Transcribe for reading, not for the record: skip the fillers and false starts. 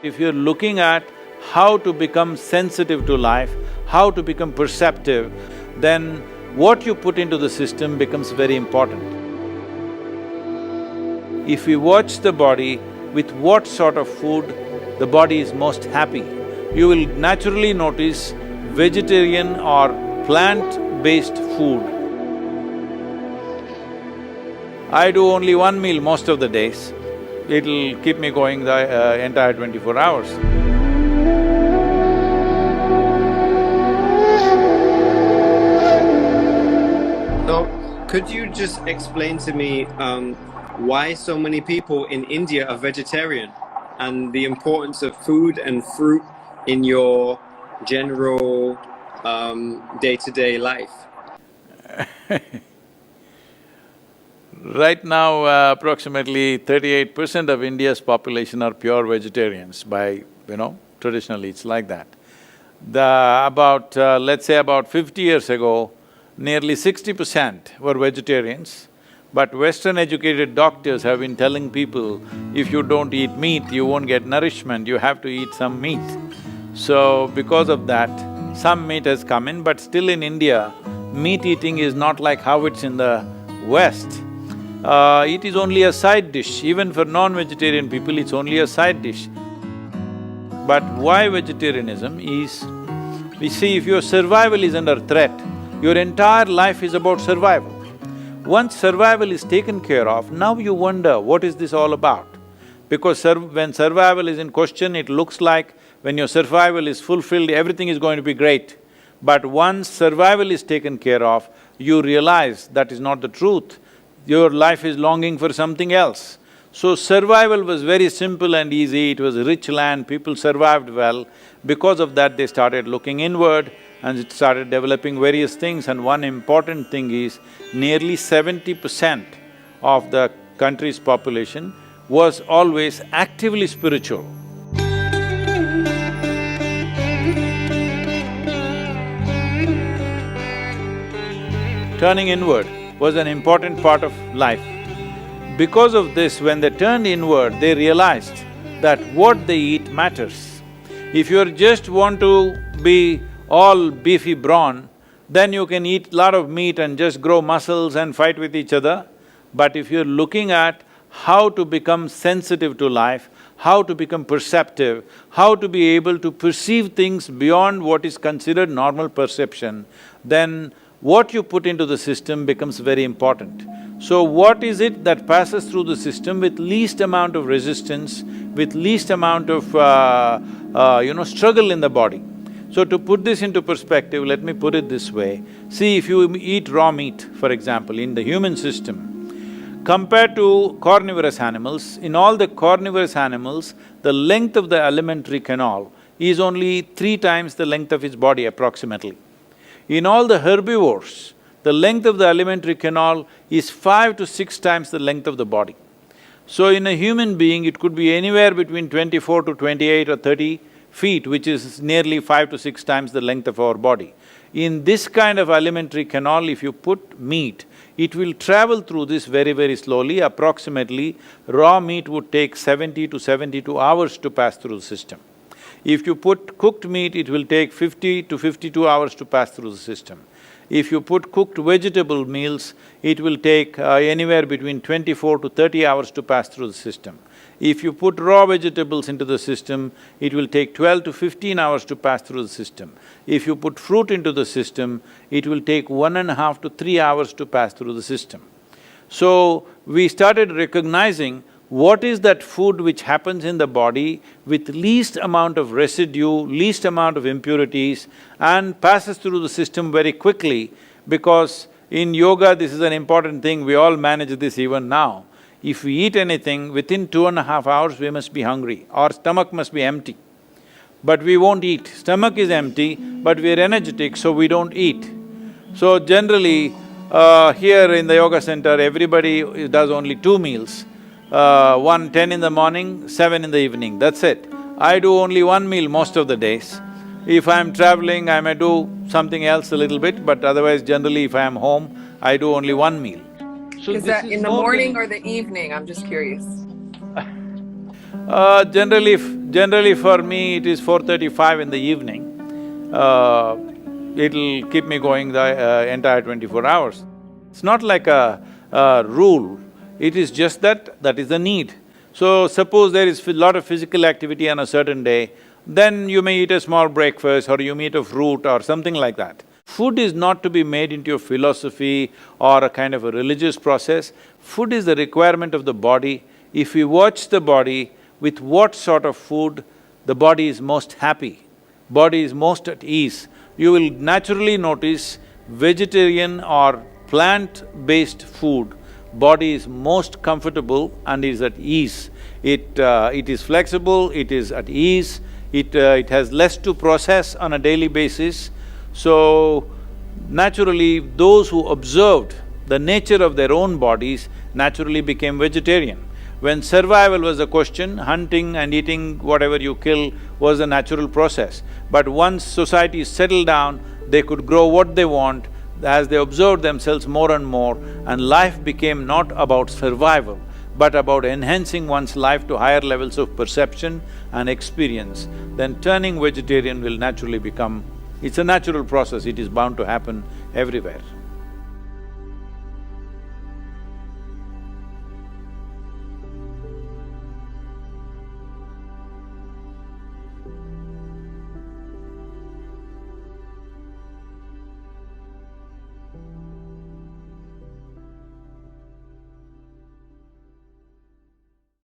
If you're looking at how to become sensitive to life, how to become perceptive, then what you put into the system becomes very important. If we watch the body with what sort of food the body is most happy, you will naturally notice vegetarian or plant-based food. I do only one meal most of the days. It'll keep me going the entire 24 hours. So, could you just explain to me why so many people in India are vegetarian and the importance of food and fruit in your general day-to-day life? Right now, approximately 38% of India's population are pure vegetarians traditionally it's like that. Let's say about 50 years ago, nearly 60% were vegetarians, but Western educated doctors have been telling people, if you don't eat meat, you won't get nourishment, you have to eat some meat. So, because of that, some meat has come in, but still in India, meat eating is not like how it's in the West. It is only a side dish, even for non-vegetarian people, it's only a side dish. But why vegetarianism is, we see if your survival is under threat, your entire life is about survival. Once survival is taken care of, now you wonder, what is this all about? Because when survival is in question, it looks like when your survival is fulfilled, everything is going to be great. But once survival is taken care of, you realize that is not the truth. Your life is longing for something else. So survival was very simple and easy, it was a rich land, people survived well. Because of that, they started looking inward and it started developing various things, and one important thing is, nearly 70% of the country's population was always actively spiritual. Turning inward was an important part of life. Because of this, when they turned inward, they realized that what they eat matters. If you just want to be all beefy brawn, then you can eat lot of meat and just grow muscles and fight with each other. But if you're looking at how to become sensitive to life, how to become perceptive, how to be able to perceive things beyond what is considered normal perception, then what you put into the system becomes very important. So what is it that passes through the system with least amount of resistance, with least amount of struggle in the body? So to put this into perspective, let me put it this way. See, if you eat raw meat, for example, in the human system, compared to carnivorous animals, in all the carnivorous animals, the length of the alimentary canal is only 3 times the length of its body approximately. In all the herbivores, the length of the alimentary canal is 5 to 6 times the length of the body. So in a human being, it could be anywhere between 24 to 28 or 30 feet, which is nearly 5 to 6 times the length of our body. In this kind of alimentary canal, if you put meat, it will travel through this very, very slowly. Approximately, raw meat would take 70 to 72 hours to pass through the system. If you put cooked meat, it will take 50 to 52 hours to pass through the system. If you put cooked vegetable meals, it will take anywhere between 24 to 30 hours to pass through the system. If you put raw vegetables into the system, it will take 12 to 15 hours to pass through the system. If you put fruit into the system, it will take 1.5 to 3 hours to pass through the system. So, we started recognizing what is that food which happens in the body with least amount of residue, least amount of impurities, and passes through the system very quickly, because in yoga this is an important thing, we all manage this even now. If we eat anything, within 2.5 hours we must be hungry, our stomach must be empty. But we won't eat. Stomach is empty, but we're energetic, so we don't eat. So generally, here in the yoga center, everybody does only 2 meals. 10 in the morning, 7 in the evening, that's it. I do only one meal most of the days. If I'm traveling, I may do something else a little bit, but otherwise generally if I am home, I do only one meal. So is that in the morning or the evening? I'm just curious. Generally for me, it is 4:35 in the evening. Uh, it'll keep me going the entire 24 hours. It's not like a rule, it is just that is the need. So suppose there is a lot of physical activity on a certain day, then you may eat a small breakfast or you may eat a fruit or something like that. Food is not to be made into a philosophy or a kind of a religious process. Food is the requirement of the body. If we watch the body, with what sort of food the body is most happy, body is most at ease, you will naturally notice vegetarian or plant-based food, body is most comfortable and is at ease. It is flexible, it is at ease, it has less to process on a daily basis. So, naturally, those who observed the nature of their own bodies naturally became vegetarian. When survival was a question, hunting and eating whatever you kill was a natural process. But once society settled down, they could grow what they want as they observed themselves more and more, and life became not about survival, but about enhancing one's life to higher levels of perception and experience. Then turning vegetarian will naturally become… it's a natural process, it is bound to happen everywhere.